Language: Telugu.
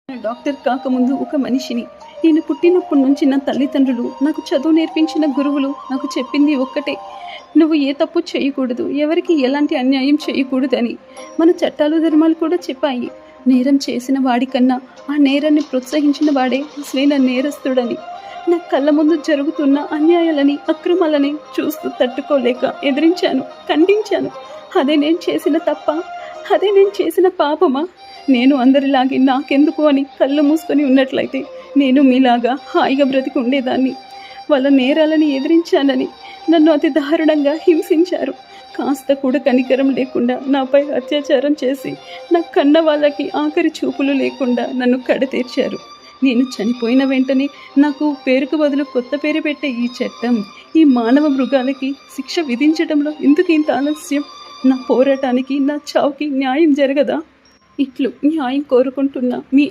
డాక్టర్ కాకముందు ఒక మనిషిని. నేను పుట్టినప్పటి నుంచి నా తల్లిదండ్రులు, నాకు చదువు నేర్పించిన గురువులు నాకు చెప్పింది ఒక్కటే: నువ్వు ఏ తప్పు చేయకూడదు, ఎవరికి ఎలాంటి అన్యాయం చేయకూడదని. మన చట్టాలు ధర్మాలు కూడా చెప్పాయి. నేరం చేసిన వాడికన్నా ఆ నేరాన్ని ప్రోత్సహించిన వాడే అసలైన నేరస్తుడని. నా కళ్ళ ముందు జరుగుతున్న అన్యాయాలని, అక్రమాలని చూస్తూ తట్టుకోలేక ఎదిరించాను, ఖండించాను. అదే నేను చేసిన తప్ప? అదే నేను చేసిన పాపమా? నేను అందరిలాగే నాకెందుకు అని కళ్ళు మూసుకొని ఉన్నట్లయితే నేను మీలాగా హాయిగా బ్రతికి ఉండేదాన్ని. వాళ్ళ నేరాలని ఎదిరించానని నన్ను అతి దారుణంగా హింసించారు. కాస్త కూడా కనికరం లేకుండా నాపై అత్యాచారం చేసి నా కన్న వాళ్ళకి ఆఖరి చూపులు లేకుండా నన్ను కడతీర్చారు. నేను చనిపోయిన వెంటనే నాకు పేరుకు బదులు కొత్త పేరు పెట్టే ఈ చట్టం, ఈ మానవ మృగాలకి శిక్ష విధించడంలో ఎందుకు ఇంత ఆలస్యం? నా పోరాటానికి, నా చావుకి న్యాయం జరగదా? ఇట్లు న్యాయం కోరుకుంటున్న మీ